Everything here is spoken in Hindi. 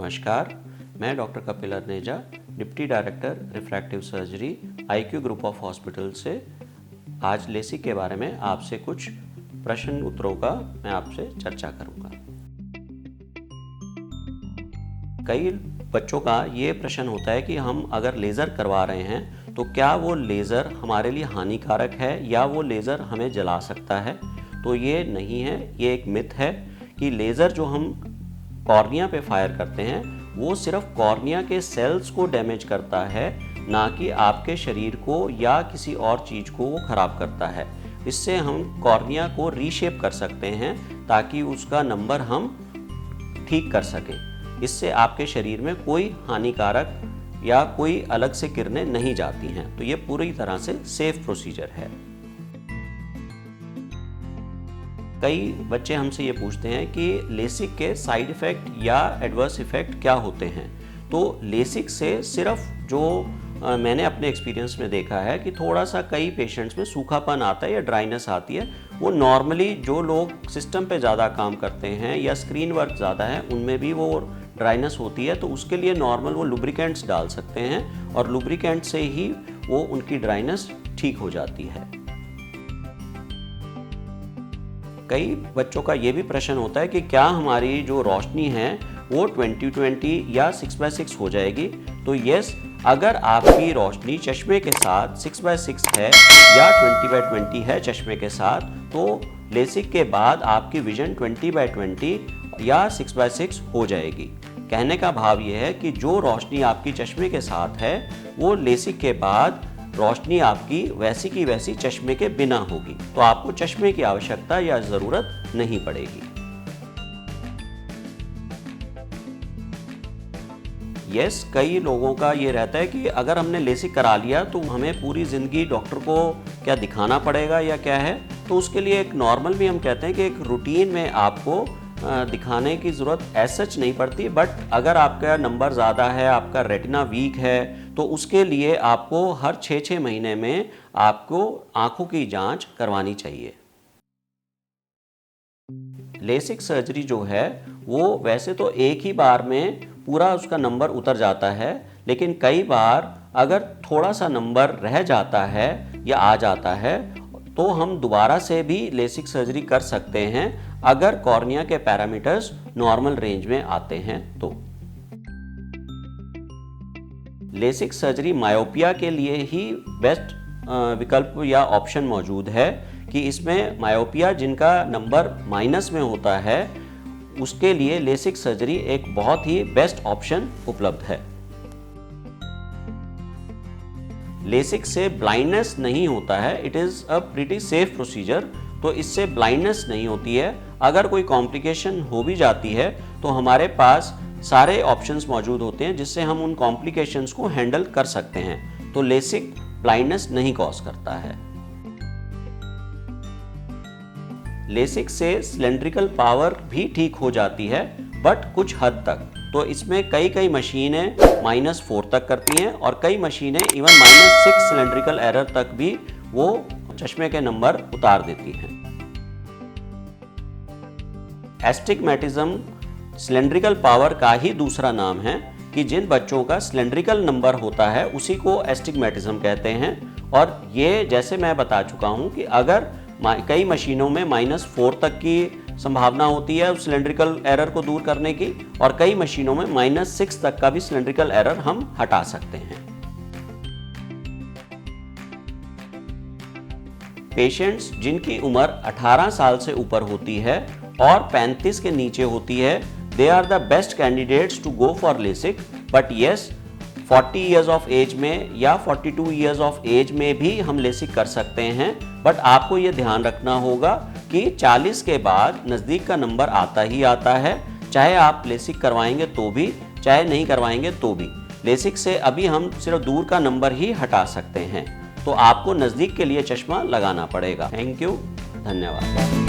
नमस्कार, मैं doctor Kapil Arneja, deputy director refractive surgery IQ group of hospital से आज लेसिक के बारे में आपसे कुछ प्रश्न उत्तरों का मैं आपसे चर्चा करूंगा। कई बच्चों का ये प्रश्न होता है कि हम अगर लेज़र करवा रहे हैं तो क्या वो लेज़र हमारे लिए हानिकारक है या वो लेज़र हमें जला सकता है। तो ये नहीं है, ये एक मिथ है कि लेज़र जो हम कॉर्निया पे फायर करते हैं वो सिर्फ कॉर्निया के सेल्स को डैमेज करता है, ना कि आपके शरीर को या किसी और चीज़ को वो ख़राब करता है। इससे हम कॉर्निया को रीशेप कर सकते हैं ताकि उसका नंबर हम ठीक कर सकें। इससे आपके शरीर में कोई हानिकारक या कोई अलग से किरणें नहीं जाती हैं। तो ये पूरी तरह से सेफ प्रोसीजर है। कई बच्चे हमसे ये पूछते हैं कि लेसिक के साइड इफ़ेक्ट या एडवर्स इफ़ेक्ट क्या होते हैं। तो लेसिक से सिर्फ जो मैंने अपने एक्सपीरियंस में देखा है कि थोड़ा सा कई पेशेंट्स में सूखापन आता है या ड्राइनेस आती है। वो नॉर्मली जो लोग सिस्टम पे ज़्यादा काम करते हैं या स्क्रीन वर्क ज़्यादा है उनमें भी वो ड्राइनेस होती है, तो उसके लिए नॉर्मल वो लुब्रिकेंट्स डाल सकते हैं और लुब्रिकेंट से ही वो उनकी ड्राइनेस ठीक हो जाती है। कई बच्चों का ये भी प्रश्न होता है कि क्या हमारी जो रोशनी है वो 20/20 या 6/6 हो जाएगी। तो यस, अगर आपकी रोशनी चश्मे के साथ 6/6 है या 20/20 है चश्मे के साथ, तो लेसिक के बाद आपकी विजन 20/20 या 6/6 हो जाएगी। कहने का भाव ये है कि जो रोशनी आपकी चश्मे के साथ है वो लेसिक के बाद रोशनी आपकी वैसी की वैसी चश्मे के बिना होगी, तो आपको चश्मे की आवश्यकता या ज़रूरत नहीं पड़ेगी। यस, कई लोगों का ये रहता है कि अगर हमने लेसिक करा लिया तो हमें पूरी ज़िंदगी डॉक्टर को क्या दिखाना पड़ेगा या क्या है। तो उसके लिए एक नॉर्मल भी हम कहते हैं कि एक रूटीन में आपको दिखाने की ज़रूरत ऐसा सच नहीं पड़ती। बट अगर आपका नंबर ज़्यादा है, आपका रेटिना वीक है, तो उसके लिए आपको हर 6-6 महीने में आपको आँखों की जांच करवानी चाहिए। लेसिक सर्जरी जो है वो वैसे तो एक ही बार में पूरा उसका नंबर उतर जाता है, लेकिन कई बार अगर थोड़ा सा नंबर रह जाता है या आ जाता है तो हम दोबारा से भी लेसिक सर्जरी कर सकते हैं अगर कॉर्निया के पैरामीटर्स नॉर्मल रेंज में आते हैं। तो लेसिक सर्जरी मायोपिया के लिए ही बेस्ट विकल्प या ऑप्शन मौजूद है कि इसमें मायोपिया जिनका नंबर माइनस में होता है उसके लिए लेसिक सर्जरी एक बहुत ही बेस्ट ऑप्शन उपलब्ध है। लेसिक से ब्लाइंडनेस नहीं होता है, it is a pretty safe procedure. तो इससे ब्लाइंडनेस नहीं होती है। अगर कोई कॉम्प्लिकेशन हो भी जाती है तो हमारे पास सारे ऑप्शंस मौजूद होते हैं जिससे हम उन कॉम्प्लिकेशंस को हैंडल कर सकते हैं। तो लेसिक ब्लाइंडनेस नहीं कॉज करता है। लेसिक से सिलेंड्रिकल पावर भी ठीक हो जाती है, बट कुछ हद तक। तो इसमें कई मशीनें -4 तक करती हैं और कई मशीनें इवन -6 सिलेंड्रिकल एरर तक भी वो चश्मे के नंबर उतार देती हैं। एस्टिग्मेटिज्म सिलेंड्रिकल पावर का ही दूसरा नाम है कि जिन बच्चों का सिलेंड्रिकल नंबर होता है उसी को एस्टिग्मेटिज्म कहते हैं। और ये जैसे मैं बता चुका हूँ कि अगर कई मशीनों में -4 तक की संभावना होती है उस सिलेंड्रिकल एरर को दूर करने की, और कई मशीनों में -6 तक का भी सिलेंड्रिकल एरर हम हटा सकते हैं। पेशेंट्स जिनकी उम्र 18 साल से ऊपर होती है और 35 के नीचे होती है, they are the best candidates to go for LASIK. But yes, 40 years of age में या 42 ईयर्स ऑफ एज में भी हम लेसिक कर सकते हैं। बट आपको ये ध्यान रखना होगा कि 40 के बाद नज़दीक का नंबर आता ही आता है, चाहे आप लेसिक करवाएंगे तो भी, चाहे नहीं करवाएंगे तो भी। लेसिक से अभी हम सिर्फ दूर का नंबर ही हटा सकते हैं, तो आपको नज़दीक के लिए चश्मा लगाना पड़ेगा। थैंक यू, धन्यवाद।